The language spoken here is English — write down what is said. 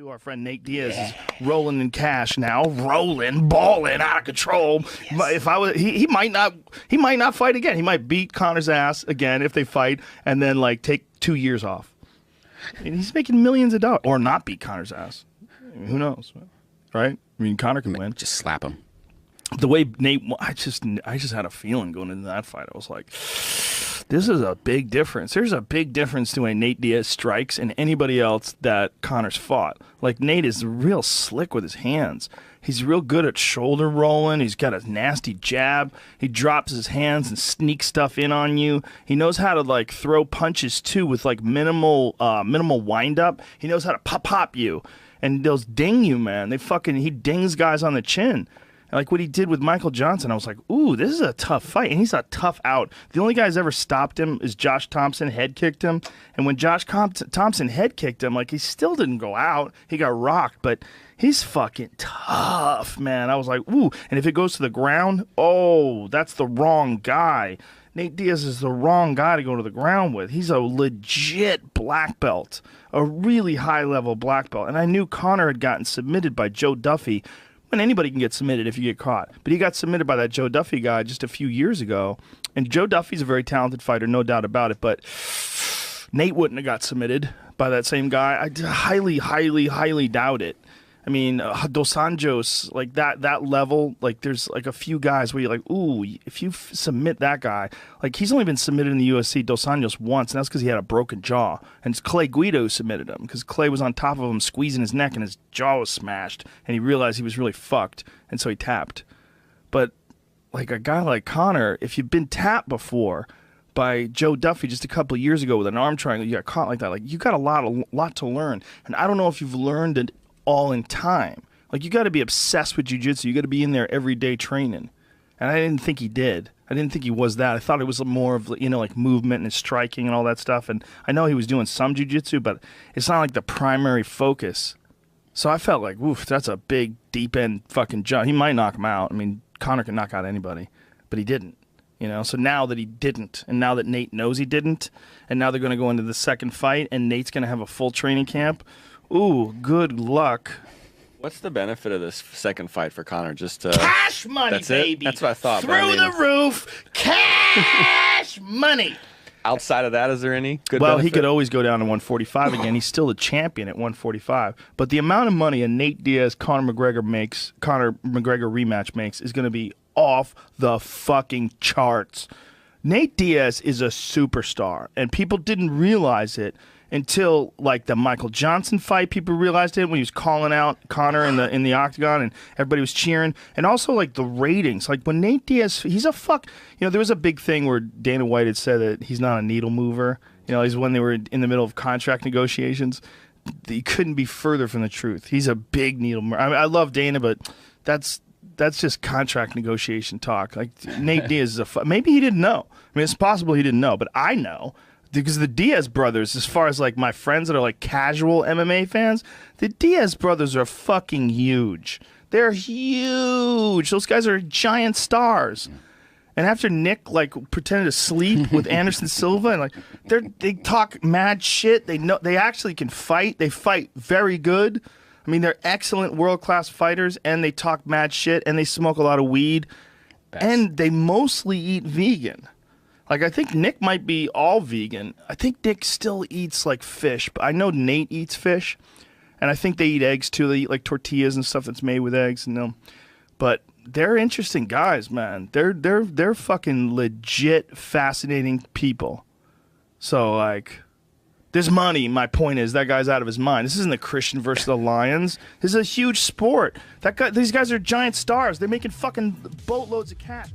Our friend Nate Diaz is rolling in cash now, balling out of control. Yes. If I was, he might not fight again. He might beat Conor's ass again if they fight, and then like take 2 years off. And he's making millions of dollars, or not beat Conor's ass. I mean, who knows, right? I mean, Conor can win. Just slap him. The way Nate, I just had a feeling going into that fight. I was like, this is a big difference. There's a big difference to a Nate Diaz strikes and anybody else that Conor's fought. Like, Nate is real slick with his hands. He's real good at shoulder rolling. He's got a nasty jab. He drops his hands and sneaks stuff in on you. He knows how to like throw punches too with like minimal wind up. He knows how to pop you and those ding you, man. He dings guys on the chin. Like what he did with Michael Johnson, I was like, ooh, this is a tough fight. And he's a tough out. The only guy who's ever stopped him is Josh Thompson, head kicked him. And when Josh Thompson head kicked him, like he still didn't go out. He got rocked, but he's fucking tough, man. I was like, ooh. And if it goes to the ground, oh, that's the wrong guy. Nate Diaz is the wrong guy to go to the ground with. He's a legit black belt, a really high-level black belt. And I knew Conor had gotten submitted by Joe Duffy. And anybody can get submitted if you get caught. But he got submitted by that Joe Duffy guy just a few years ago. And Joe Duffy's a very talented fighter, no doubt about it. But Nate wouldn't have got submitted by that same guy. I highly, highly, highly doubt it. I mean, Dos Anjos, like that level, like there's like a few guys where you're like, ooh, if you submit that guy, like he's only been submitted in the UFC, Dos Anjos, once, and that's because he had a broken jaw. And it's Clay Guido who submitted him because Clay was on top of him squeezing his neck and his jaw was smashed and he realized he was really fucked and so he tapped. But like a guy like Conor, if you've been tapped before by Joe Duffy just a couple of years ago with an arm triangle, you got caught like that, like you got a lot to learn. And I don't know if you've learned it all in time. Like, you got to be obsessed with jiu-jitsu. You got to be in there every day training. And I didn't think he did. I didn't think he was that. I thought it was more of, you know, like movement and striking and all that stuff. And I know he was doing some jiu-jitsu, but it's not like the primary focus. So I felt like, oof, that's a big, deep-end fucking jump. He might knock him out. I mean, Conor can knock out anybody, but he didn't. You know, so now that he didn't, and now that Nate knows he didn't, and now they're going to go into the second fight, and Nate's going to have a full training camp, ooh, good luck. What's the benefit of this second fight for Conor? Just cash money, that's baby. It? That's what I thought. Through the roof, cash money. Outside of that, is there any good Well, benefit? He could always go down to 145 again. He's still the champion at 145. But the amount of money a Nate Diaz Conor McGregor rematch makes is going to be off the fucking charts. Nate Diaz is a superstar, and people didn't realize it until like the Michael Johnson fight. People realized it when he was calling out Conor in the octagon and everybody was cheering. And also like the ratings, like when Nate Diaz, he's a fuck. You know, there was a big thing where Dana White had said that he's not a needle mover. You know, he's when they were in the middle of contract negotiations. He couldn't be further from the truth. He's a big needle mover. I mean, I love Dana, but that's just contract negotiation talk. Like Nate Diaz is maybe he didn't know. I mean, it's possible he didn't know, but I know. Because the Diaz brothers, as far as like my friends that are like casual MMA fans, the Diaz brothers are fucking huge. They're huge. Those guys are giant stars. And after Nick like pretended to sleep with Anderson Silva, and like they talk mad shit. They know they actually can fight. They fight very good. I mean, they're excellent world-class fighters, and they talk mad shit, and they smoke a lot of weed, and they mostly eat vegan. Like, I think Nick might be all vegan. I think Nick still eats, like, fish. But I know Nate eats fish. And I think they eat eggs, too. They eat, like, tortillas and stuff that's made with eggs. But they're interesting guys, man. They're fucking legit fascinating people. So, like, there's money. My point is that guy's out of his mind. This isn't the Christian versus the Lions. This is a huge sport. These guys are giant stars. They're making fucking boatloads of cash.